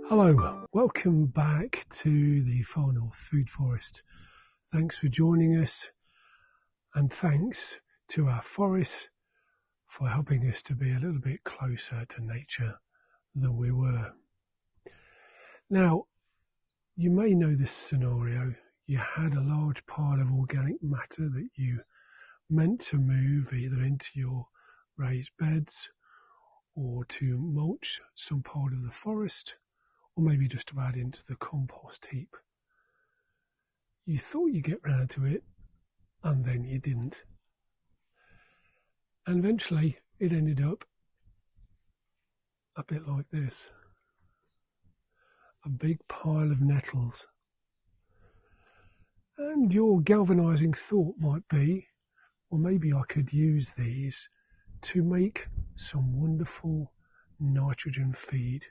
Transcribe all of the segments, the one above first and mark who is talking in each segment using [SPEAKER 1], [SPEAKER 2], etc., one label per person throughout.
[SPEAKER 1] Hello, welcome back to the Far North Food Forest. Thanks for joining us, and thanks to our forests for helping us to be a little bit closer to nature than we were. Now, you may know this scenario. You had a large pile of organic matter that you meant to move either into your raised beds or to mulch some part of the forest, or maybe just to add into the compost heap. You thought you'd get round to it, and then you didn't. And eventually it ended up a bit like this. A big pile of nettles. And your galvanising thought might be, well, maybe I could use these to make some wonderful nitrogen feed,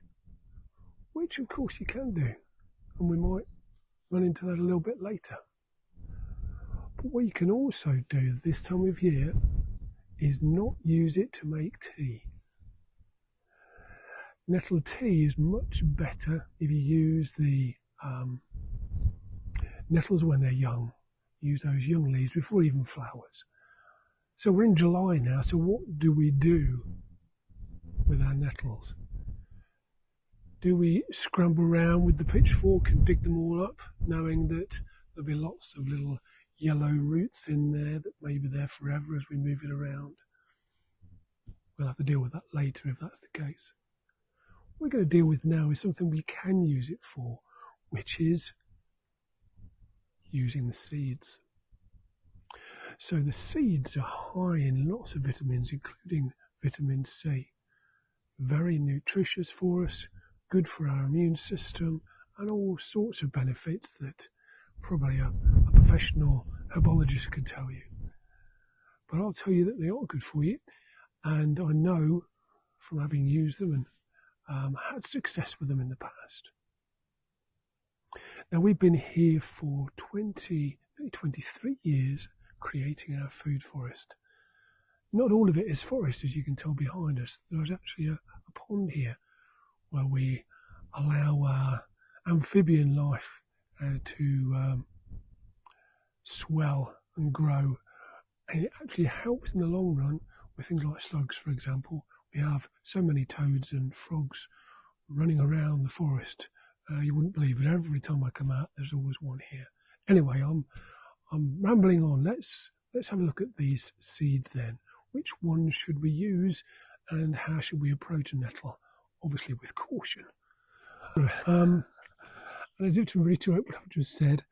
[SPEAKER 1] which of course you can do, and we might run into that a little bit later. But what you can also do this time of year is not use it to make tea. Nettle tea is much better if you use the nettles when they're young. Use those young leaves before even flowers. So we're in July now, so what do we do with our nettles? Do we scramble around with the pitchfork and dig them all up, knowing that there'll be lots of little yellow roots in there that may be there forever as we move it around? We'll have to deal with that later if that's the case. What we're going to deal with now is something we can use it for, which is using the seeds. So the seeds are high in lots of vitamins, including vitamin C. Very nutritious for us, good for our immune system, and all sorts of benefits that probably a professional herbologist could tell you. But I'll tell you that they are good for you, and I know from having used them and had success with them in the past. Now, we've been here for 23 years creating our food forest. Not all of it is forest, as you can tell behind us. There's actually a pond here where we allow our amphibian life to swell and grow. And it actually helps in the long run with things like slugs, for example. We have so many toads and frogs running around the forest. You wouldn't believe it. Every time I come out, there's always one here. Anyway, I'm rambling on. Let's have a look at these seeds then. Which ones should we use, and how should we approach a nettle? Obviously with caution. And as if to reiterate what I've just said,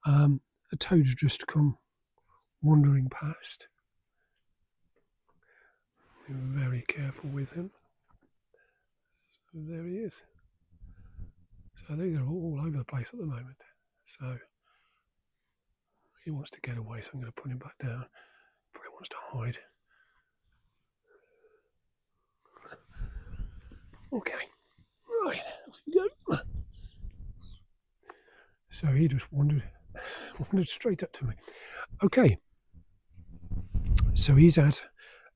[SPEAKER 1] a toad has just come wandering past. Be very careful with him. So there he is. So I think they're all over the place at the moment. So he wants to get away, so I'm going to put him back down. Probably wants to hide. Okay, right, off you go. So he just wandered straight up to me. Okay, so he's out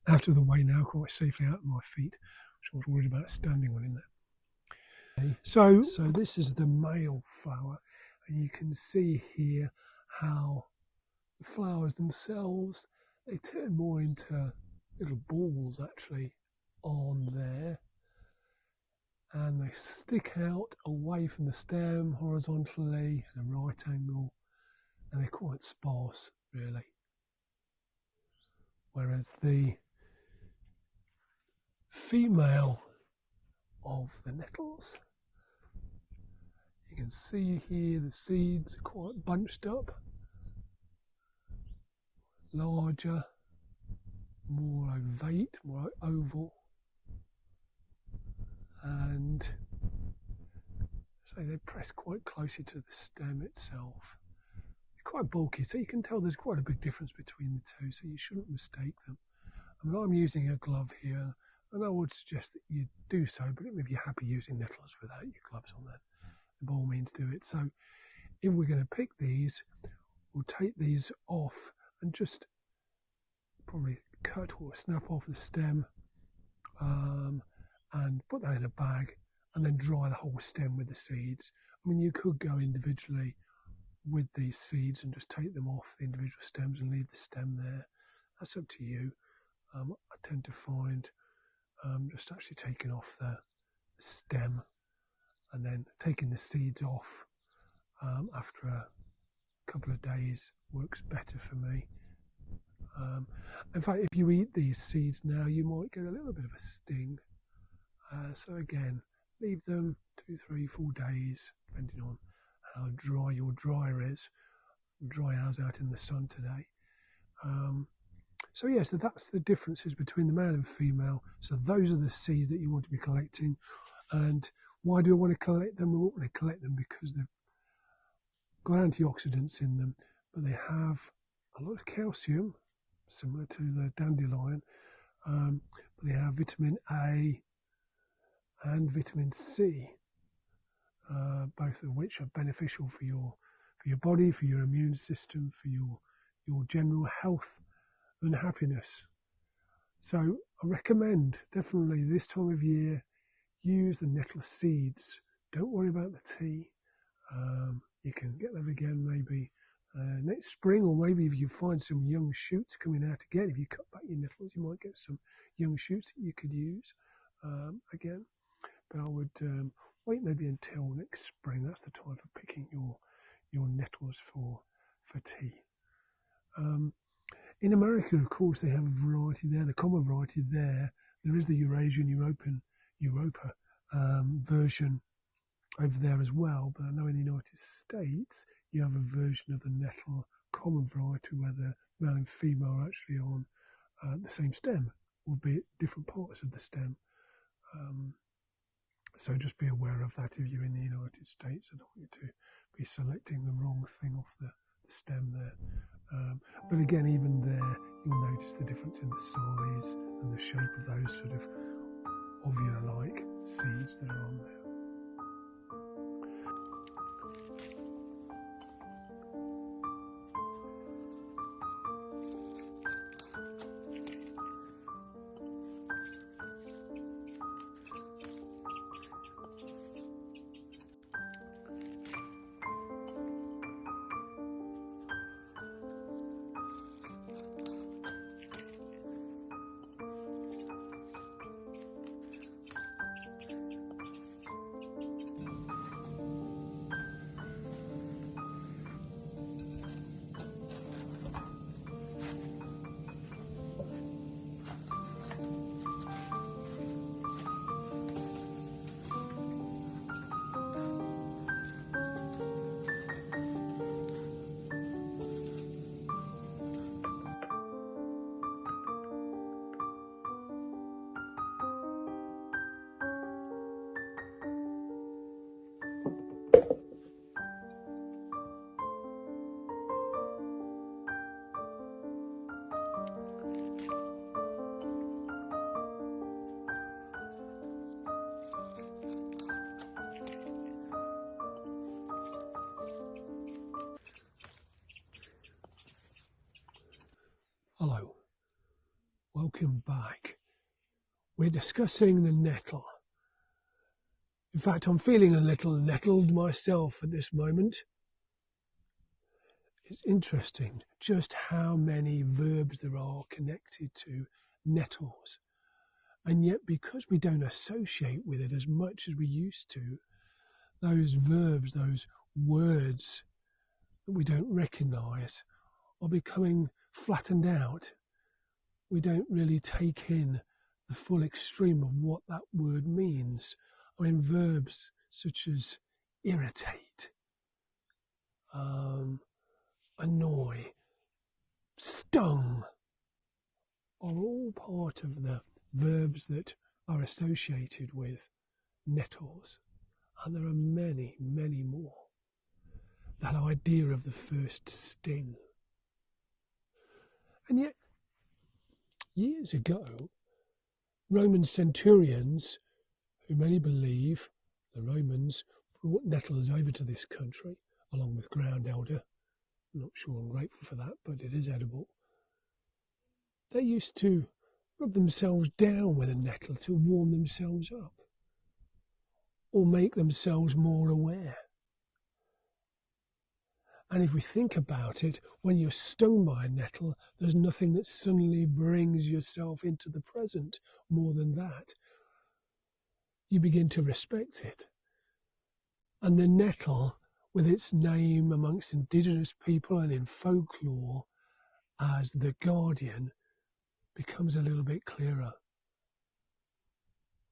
[SPEAKER 1] of the way now, quite safely out of my feet, which I was worried about standing on in there. So this is the male flower, and you can see here how the flowers themselves, they turn more into little balls actually on there, and they stick out away from the stem horizontally at a right angle, and they're quite sparse really. Whereas the female of the nettles, you can see here the seeds are quite bunched up, larger, more ovate, more oval, and so they press quite closely to the stem itself. They're quite bulky, so you can tell there's quite a big difference between the two, so you shouldn't mistake them. I mean, I'm using a glove here, and I would suggest that you do so, but if you're happy using nettles without your gloves on, then by all means do it. So if we're going to pick these, we'll take these off and just probably cut or snap off the stem and put that in a bag and then dry the whole stem with the seeds. I mean, you could go individually with these seeds and just take them off the individual stems and leave the stem there. That's up to you. I tend to find just actually taking off the stem and then taking the seeds off after a couple of days works better for me. In fact, if you eat these seeds now, you might get a little bit of a sting. So again, leave them 2, 3, 4 days, depending on how dry your dryer is. Dry ours out in the sun today. So that's the differences between the male and female. So those are the seeds that you want to be collecting. And why do I want to collect them? I want to collect them because they've got antioxidants in them, but they have a lot of calcium, similar to the dandelion, but they have vitamin A and vitamin C, both of which are beneficial for your body, for your immune system, for your general health and happiness. So I recommend definitely this time of year, use the Nettles seeds. Don't worry about the tea. You can get them again maybe next spring, or maybe if you find some young shoots coming out again. If you cut back your nettles, you might get some young shoots that you could use again. But I would wait maybe until next spring. That's the time for picking your nettles for tea. In America, of course, they have a variety there. The common variety there is the Eurasian Europa version over there as well. But I know in the United States, you have a version of the nettle common variety where the male and female are actually on the same stem, albeit different parts of the stem. So just be aware of that if you're in the United States. I don't want you to be selecting the wrong thing off the stem there. But again, even there, you'll notice the difference in the size and the shape of those sort of ovule-like seeds that are on there. Hello, welcome back. We're discussing the nettle. In fact, I'm feeling a little nettled myself at this moment. It's interesting just how many verbs there are connected to nettles. And yet, because we don't associate with it as much as we used to, those verbs, those words that we don't recognise are becoming flattened out. We don't really take in the full extreme of what that word means. I mean, verbs such as irritate, annoy, stung are all part of the verbs that are associated with nettles. And there are many, many more. That idea of the first sting. And yet, years ago, Roman centurions, who many believe the Romans brought nettles over to this country, along with ground alder. I'm not sure I'm grateful for that, but it is edible. They used to rub themselves down with a nettle to warm themselves up. or make themselves more aware. And if we think about it, when you're stung by a nettle, there's nothing that suddenly brings yourself into the present more than that. You begin to respect it. And the nettle, with its name amongst indigenous people and in folklore as the guardian, becomes a little bit clearer.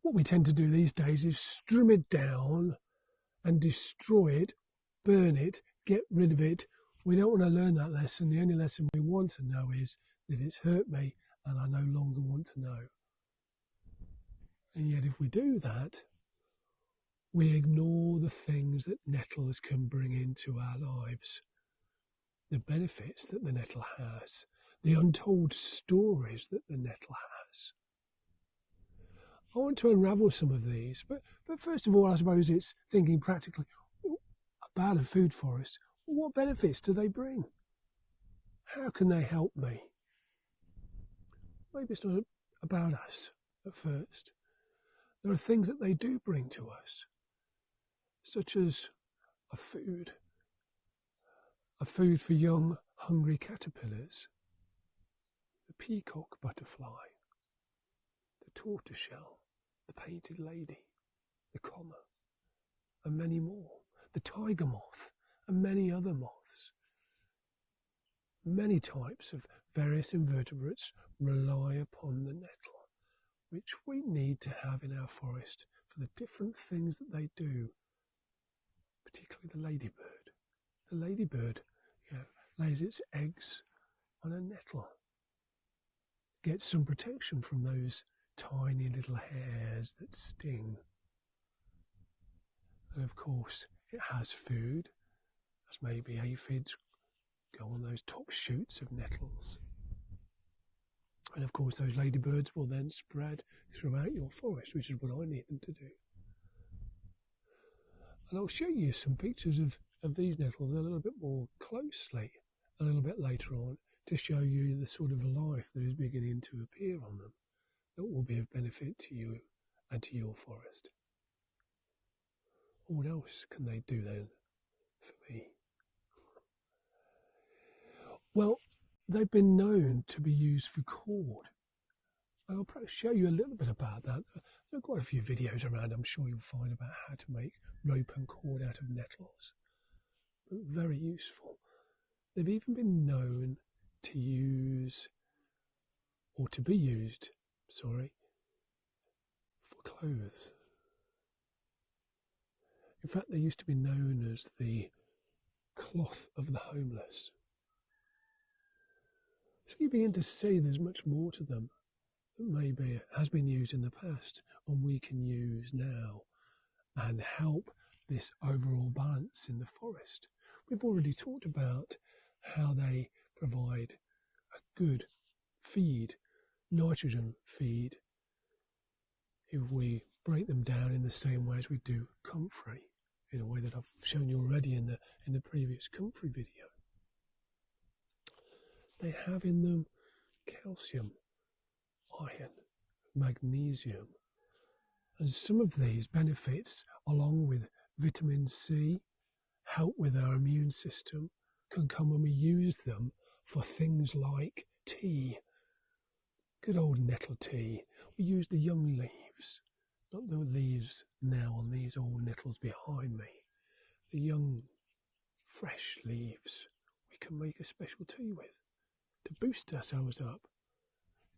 [SPEAKER 1] What we tend to do these days is strim it down and destroy it, burn it, get rid of it. We don't want to learn that lesson. The only lesson we want to know is that it's hurt me and I no longer want to know. And yet if we do that, we ignore the things that nettles can bring into our lives, the benefits that the nettle has, the untold stories that the nettle has. I want to unravel some of these, but first of all, I suppose it's thinking practically about a food forest. What benefits do they bring? How can they help me? Maybe it's not about us at first. There are things that they do bring to us, such as a food for young, hungry caterpillars, the peacock butterfly, the tortoiseshell, the painted lady, the comma, and many more, the tiger moth, and many other moths. Many types of various invertebrates rely upon the nettle, which we need to have in our forest for the different things that they do, particularly the ladybird. The ladybird lays its eggs on a nettle, gets some protection from those tiny little hairs that sting. And of course it has food, as maybe aphids go on those top shoots of nettles. And of course those ladybirds will then spread throughout your forest, which is what I need them to do. And I'll show you some pictures of these nettles a little bit more closely a little bit later on to show you the sort of life that is beginning to appear on them that will be of benefit to you and to your forest. What else can they do then for me? Well, they've been known to be used for cord. And I'll probably show you a little bit about that. There are quite a few videos around, I'm sure you'll find, about how to make rope and cord out of nettles. But very useful. They've even been known to use, or to be used, for clothes. In fact, they used to be known as the cloth of the homeless. So you begin to see there's much more to them that maybe has been used in the past and we can use now and help this overall balance in the forest. We've already talked about how they provide a good feed, nitrogen feed, if we break them down in the same way as we do comfrey, in a way that I've shown you already in the previous comfrey video. They have in them calcium, iron, magnesium, and some of these benefits, along with vitamin C, help with our immune system, can come when we use them for things like tea. Good old nettle tea. We use the young leaves, not the leaves now on these old nettles behind me. The young, fresh leaves we can make a special tea with to boost ourselves up.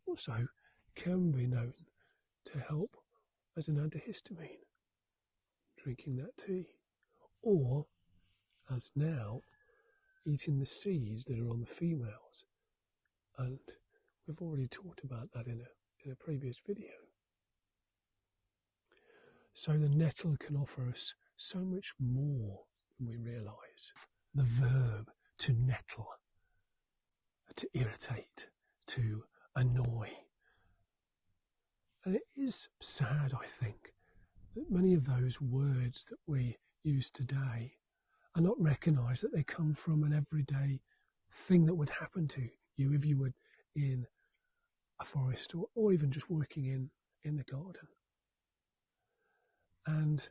[SPEAKER 1] Also can be known to help as an antihistamine, drinking that tea, or as now eating the seeds that are on the females, and we've already talked about that in a previous video. So the nettle can offer us so much more than we realise. The verb to nettle, to irritate, to annoy. And it is sad, I think, that many of those words that we use today are not recognised, that they come from an everyday thing that would happen to you if you were in a forest or even just working in the garden. And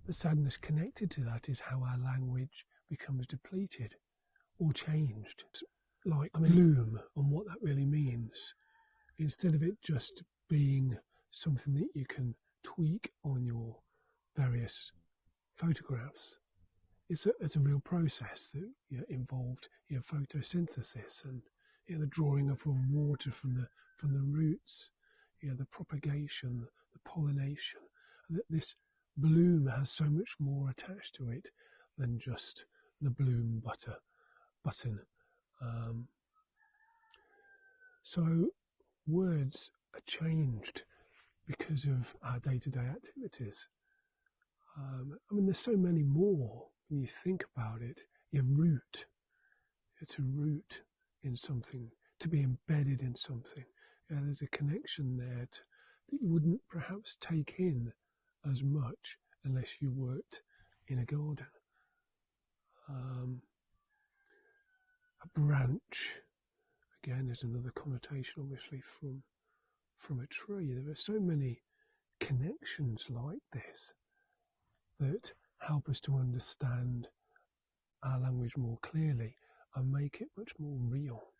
[SPEAKER 1] the sadness connected to that is how our language becomes depleted or changed. Like bloom and what that really means. Instead of it just being something that you can tweak on your various photographs, it's a real process that involved photosynthesis and the drawing up of water from the roots, the propagation, the pollination. That this bloom has so much more attached to it than just the bloom button. So words are changed because of our day-to-day activities. There's so many more when you think about it. Your root, to root in something, to be embedded in something. There's a connection there that you wouldn't perhaps take in as much unless you worked in a garden. A branch, again, is another connotation, obviously, from a tree. There are so many connections like this that help us to understand our language more clearly and make it much more real.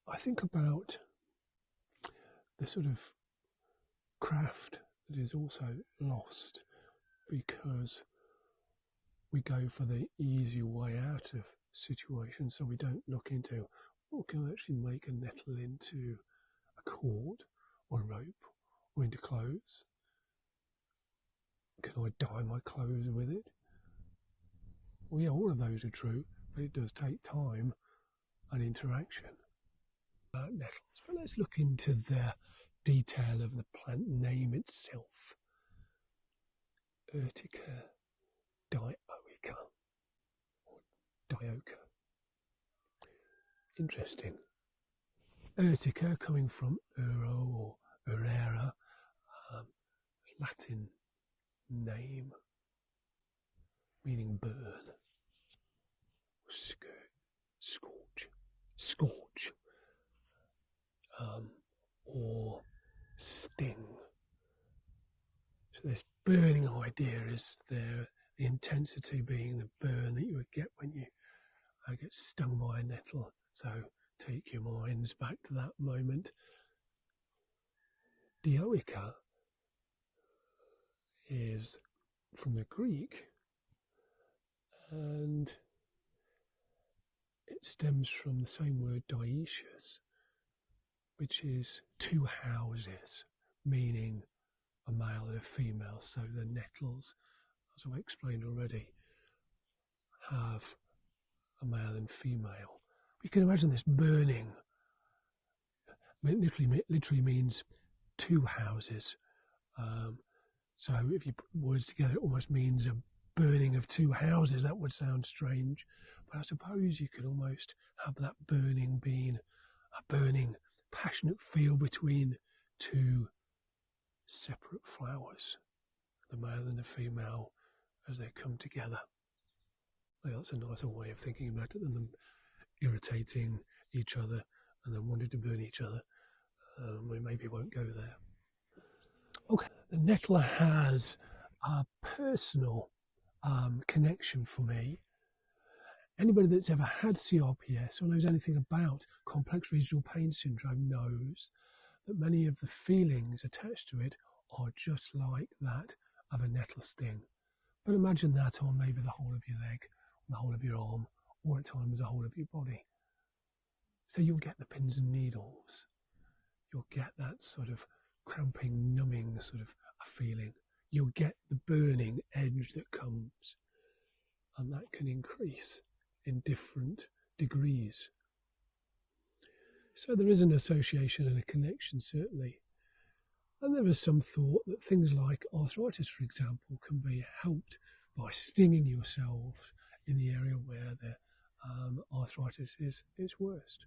[SPEAKER 1] I think about the sort of craft that is also lost because we go for the easy way out of situations, so we don't look into what can I actually make a nettle into a cord or a rope or into clothes. Can I dye my clothes with it? Well, yeah, all of those are true, but it does take time and interaction. Nettles, but let's look into the detail of the plant name itself. Urtica dioica or dioica. Interesting. Urtica coming from uro or urera, Latin name meaning burn, scorch, or sting. So this burning idea is there, the intensity being the burn that you would get when you get stung by a nettle. So take your minds back to that moment. Dioica is from the Greek, and it stems from the same word dioecious, which is two houses, meaning a male and a female. So the nettles, as I've explained already, have a male and female. You can imagine this burning. It literally means two houses. So if you put words together, it almost means a burning of two houses. That would sound strange, but I suppose you could almost have that burning being a burning, passionate feel between two separate flowers, the male and the female, as they come together. That's a nicer way of thinking about it than them irritating each other and then wanting to burn each other. We maybe won't go there. Okay, the nettle has a personal connection for me. Anybody that's ever had CRPS or knows anything about complex regional pain syndrome knows that many of the feelings attached to it are just like that of a nettle sting. But imagine that on maybe the whole of your leg, the whole of your arm, or at times the whole of your body. So you'll get the pins and needles. You'll get that sort of cramping, numbing sort of a feeling. You'll get the burning edge that comes, and that can increase in different degrees. So there is an association and a connection, certainly. And there is some thought that things like arthritis, for example, can be helped by stinging yourself in the area where the arthritis is worst.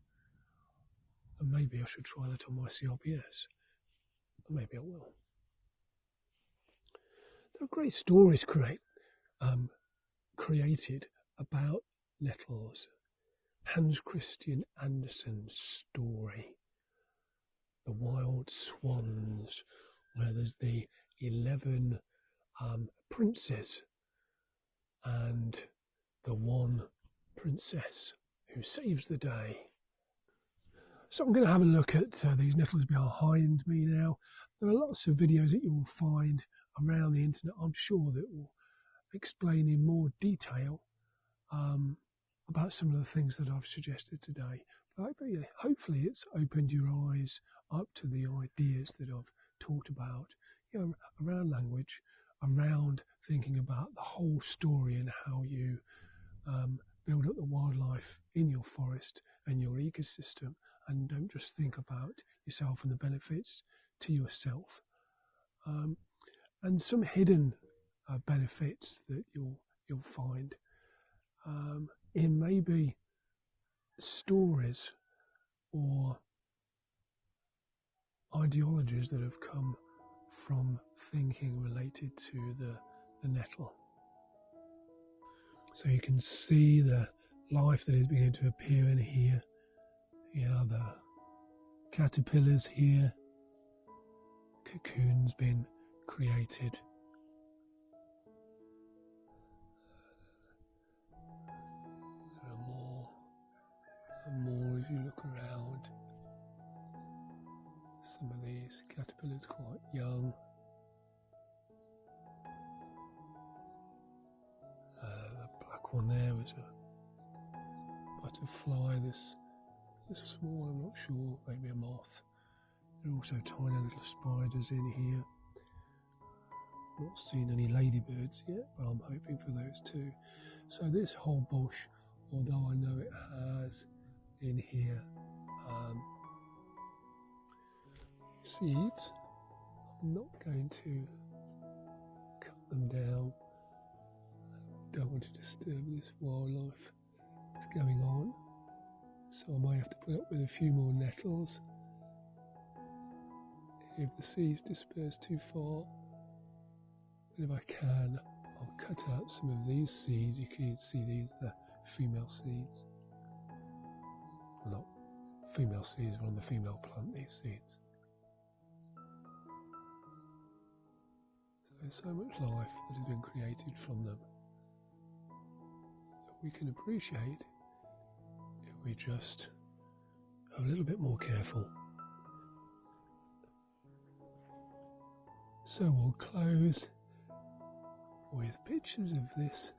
[SPEAKER 1] And maybe I should try that on my CRPS. And maybe I will. There are great stories created about nettles. Hans Christian Andersen's story, The Wild Swans, There's the 11 princes and the one princess who saves the day. So I'm going to have a look at these nettles behind me now. There are lots of videos that you will find around the internet, I'm sure, that will explain in more detail about some of the things that I've suggested today. But hopefully it's opened your eyes up to the ideas that I've talked about, around language, around thinking about the whole story and how you build up the wildlife in your forest and your ecosystem, and don't just think about yourself and the benefits to yourself. And some hidden benefits that you'll find in maybe stories or ideologies that have come from thinking related to the nettle. So you can see the life that is beginning to appear in here. The caterpillars here, cocoons being created. There are more and more as you look around. Some of these caterpillars quite young. The black one there was a butterfly. This small, I'm not sure, maybe a moth. There are also tiny little spiders in here. Not seen any ladybirds yet, but I'm hoping for those too. So this whole bush, although I know it has in here seeds, I'm not going to cut them down. I don't want to disturb this wildlife that's going on. So I might have to put up with a few more nettles. If the seeds disperse too far, but if I can, I'll cut out some of these seeds. You can see these are the female seeds. Well, not female seeds, but on the female plant, these seeds. So there's so much life that has been created from them that we can appreciate if we just are a little bit more careful. So we'll close with pictures of this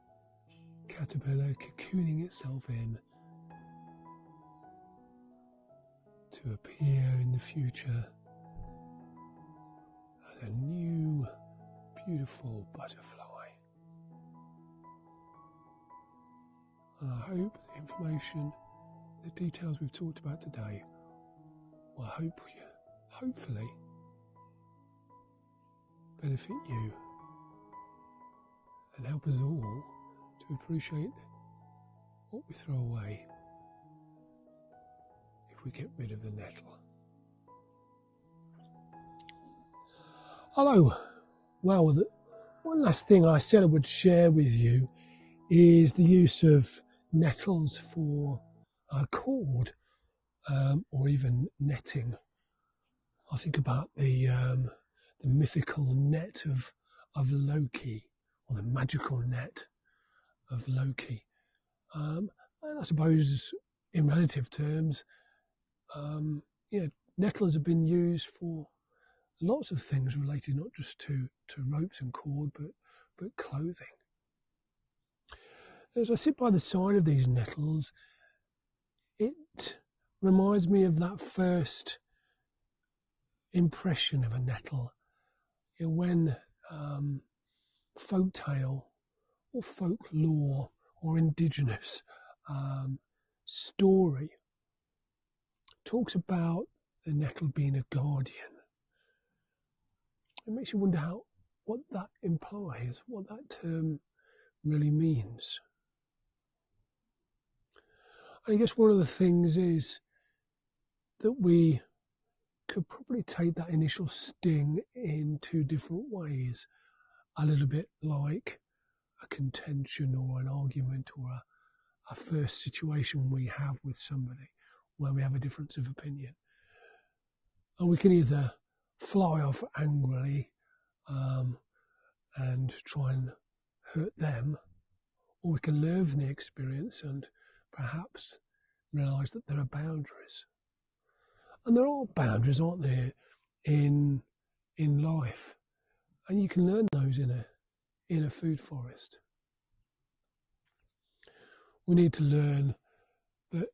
[SPEAKER 1] caterpillar cocooning itself in to appear in the future as a new beautiful butterfly. And I hope the information, the details we've talked about today will hopefully benefit you and help us all to appreciate what we throw away if we get rid of the nettle. Hello. Well, one last thing I said I would share with you is the use of nettles for cord or even netting. I think about the mythical net of Loki, or the magical net of Loki. And I suppose in relative terms, nettles have been used for lots of things related not just to ropes and cord, but clothing. As I sit by the side of these nettles, it reminds me of that first impression of a nettle. When folktale or folklore or indigenous story talks about the nettle being a guardian, it makes you wonder what that implies, what that term really means. I guess one of the things is that we could probably take that initial sting in two different ways, a little bit like a contention or an argument or a first situation we have with somebody where we have a difference of opinion. And we can either fly off angrily and try and hurt them, or we can learn from the experience and perhaps realise that there are boundaries. And there are boundaries, aren't there, in life, and you can learn those in a food forest. We need to learn that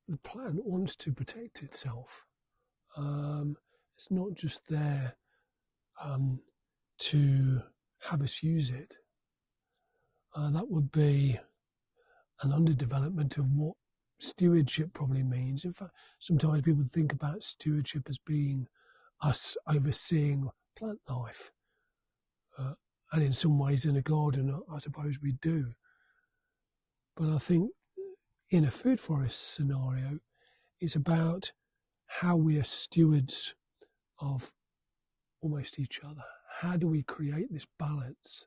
[SPEAKER 1] the plant wants to protect itself. It's not just there to have us use it. That would be an underdevelopment of what stewardship probably means. In fact, sometimes people think about stewardship as being us overseeing plant life. And in some ways in a garden, I suppose we do. But I think in a food forest scenario, it's about how we are stewards of almost each other. How do we create this balance?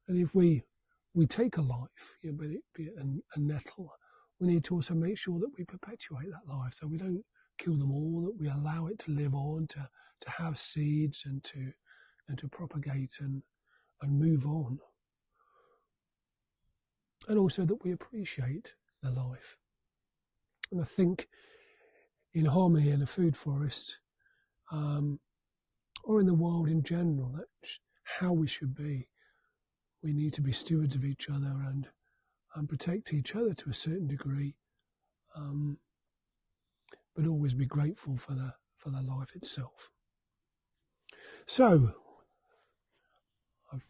[SPEAKER 1] And if we take a life, be it a nettle, we need to also make sure that we perpetuate that life, so we don't kill them all, that we allow it to live on, to have seeds and to propagate and move on. And also that we appreciate the life. And I think in harmony in a food forest, or in the wild in general, that's how we should be. We need to be stewards of each other and protect each other to a certain degree, but always be grateful for the life itself. So I've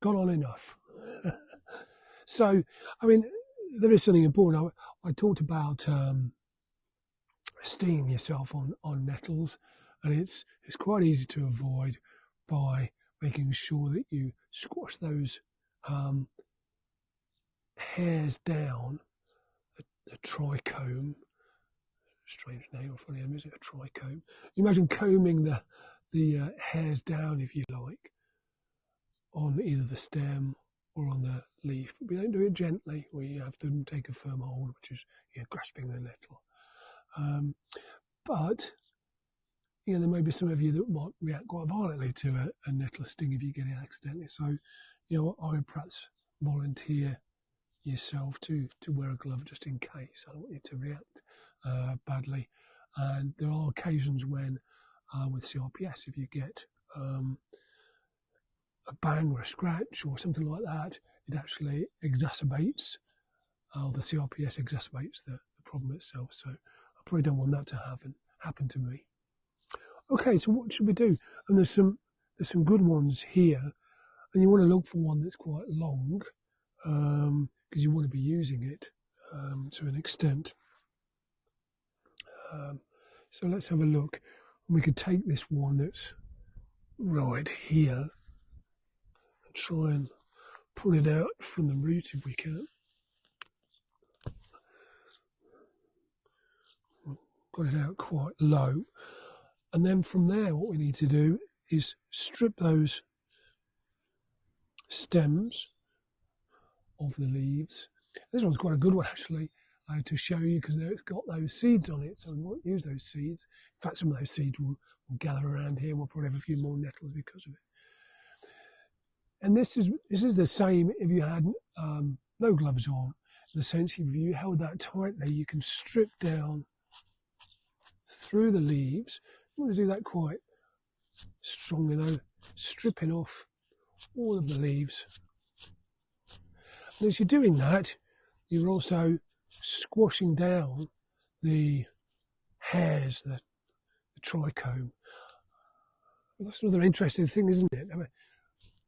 [SPEAKER 1] gone on enough. So, I mean, there is something important. I talked about stinging yourself on nettles, and it's quite easy to avoid by making sure that you squash those hairs down, the trichome. Strange name, funny name, is it? A trichome. You imagine combing the hairs down, if you like, on either the stem or on the leaf, but we don't do it gently. We have to take a firm hold, which is grasping the nettle. But there may be some of you that might react quite violently to a nettle sting if you get it accidentally. So, I would perhaps volunteer yourself to wear a glove just in case. I don't want you to react badly. And there are occasions when, with CRPS, if you get a bang or a scratch or something like that, it actually exacerbates, the CRPS exacerbates the problem itself. So I probably don't want that to happen to me. Okay, so what should we do? And there's some good ones here, and you want to look for one that's quite long, because you want to be using it to an extent. So let's have a look. We could take this one that's right here and try and pull it out from the root if we can. Got it out quite low. And then from there, what we need to do is strip those stems of the leaves. This one's quite a good one, actually, to show you, because it's got those seeds on it, so we won't use those seeds. In fact, some of those seeds will gather around here. We'll probably have a few more nettles because of it. And this is the same if you had no gloves on. And essentially, if you held that tightly, you can strip down through the leaves. You want to do that quite strongly, though, stripping off all of the leaves. And as you're doing that, you're also squashing down the hairs, the trichome. Well, that's another interesting thing, isn't it? I mean,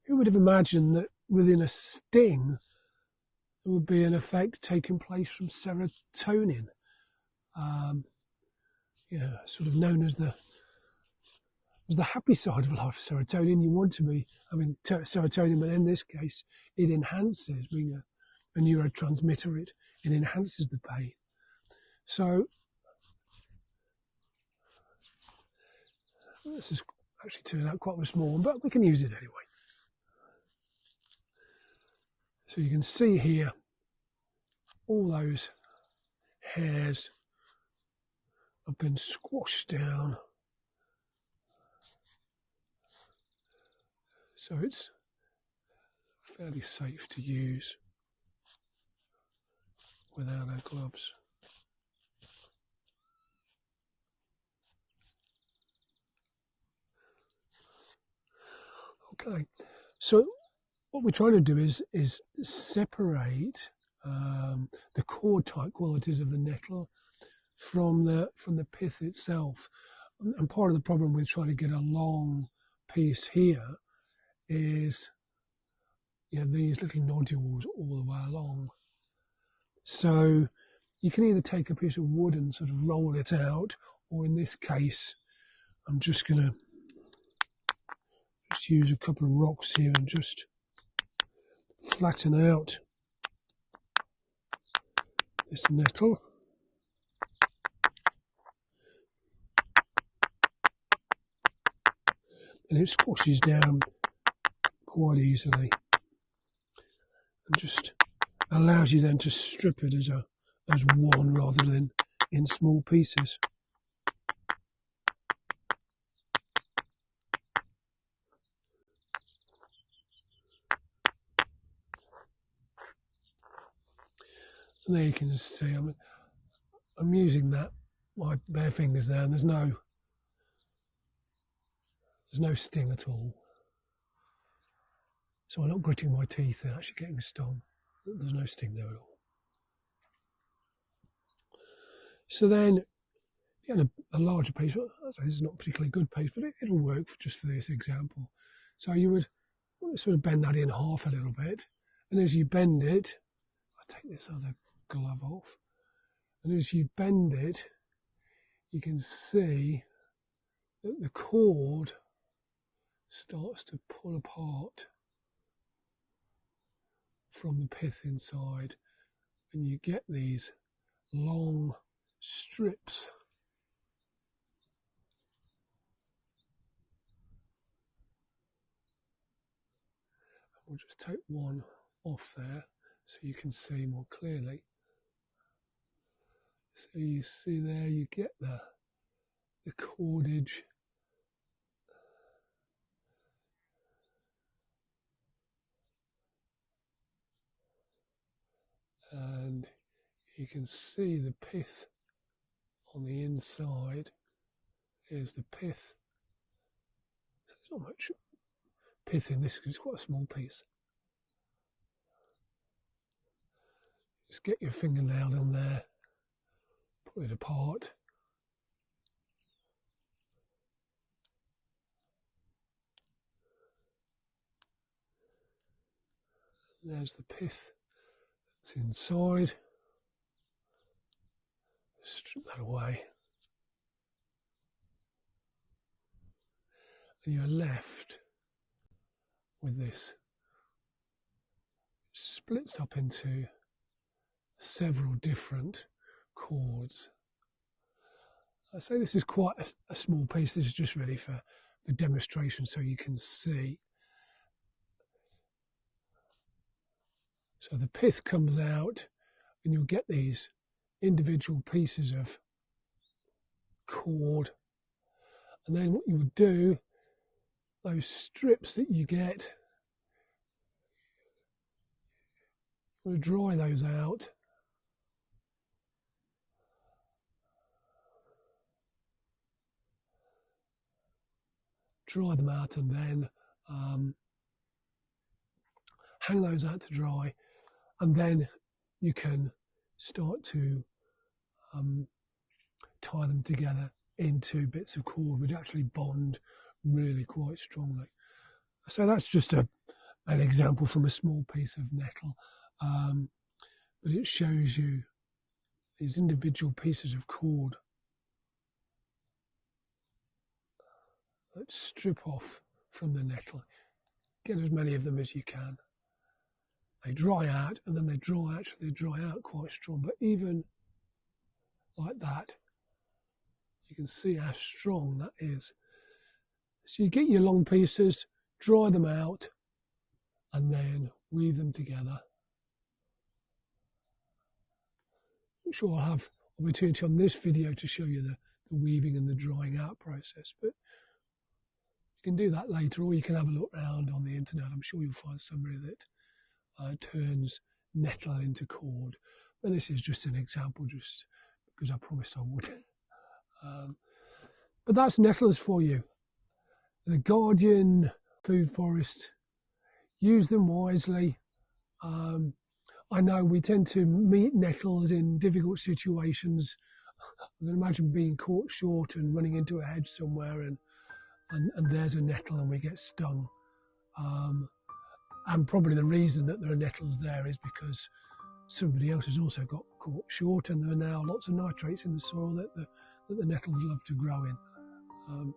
[SPEAKER 1] who would have imagined that within a sting there would be an effect taking place from serotonin? Sort of known as the happy side of life. Serotonin, you want to be having serotonin, but in this case, it enhances, being a neurotransmitter, it enhances the pain. So this has actually turned out quite a small one, but we can use it anyway. So you can see here all those hairs have been squashed down so it's fairly safe to use without our gloves. Okay, so what we're trying to do is separate the core type qualities of the nettle from the pith itself. And part of the problem with trying to get a long piece here is these little nodules all the way along. So you can either take a piece of wood and sort of roll it out, or in this case, I'm just going to use a couple of rocks here and just flatten out this nettle. And it squashes down quite easily and just allows you then to strip it as one rather than in small pieces. And there you can see I'm using my bare fingers there, and there's no sting at all. So I'm not gritting my teeth and actually getting stung. There's no sting there at all. So then, a larger piece, this is not a particularly good piece, but it'll work just for this example. So you would sort of bend that in half a little bit, and as you bend it, I'll take this other glove off, and as you bend it, you can see that the cord starts to pull apart from the pith inside, and you get these long strips. We'll just take one off there so you can see more clearly. So you see there, you get the cordage. And you can see the pith on the inside. Here's the pith. So there's not much pith in this because it's quite a small piece. Just get your fingernail on there, pull it apart. There's the pith that's inside. Strip that away. And you're left with this. It splits up into several different cords. I say this is quite a small piece. This is just really for demonstration so you can see. So the pith comes out and you'll get these individual pieces of cord. And then what you would do, those strips that you get, you want to dry those out. Dry them out and then hang those out to dry, and then you can start to tie them together into bits of cord which actually bond really quite strongly. So that's just an example from a small piece of nettle, but it shows you these individual pieces of cord that strip off from the nettle. Get as many of them as you can. They dry out, and then they dry out quite strong. But even like that, you can see how strong that is. So you get your long pieces, dry them out, and then weave them together. I'm sure I'll have opportunity on this video to show you the weaving and the drying out process, but can do that later, or you can have a look around on the internet. I'm sure you'll find somebody that turns nettle into cord. But this is just an example, just because I promised I would. But that's nettles for you. The guardian food forest. Use them wisely. I know we tend to meet nettles in difficult situations. I can imagine being caught short and running into a hedge somewhere and there's a nettle and we get stung. And probably the reason that there are nettles there is because somebody else has also got caught short, and there are now lots of nitrates in the soil that the nettles love to grow in.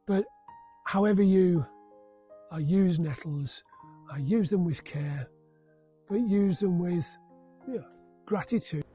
[SPEAKER 1] But however you use nettles, use them with care, but use them with gratitude.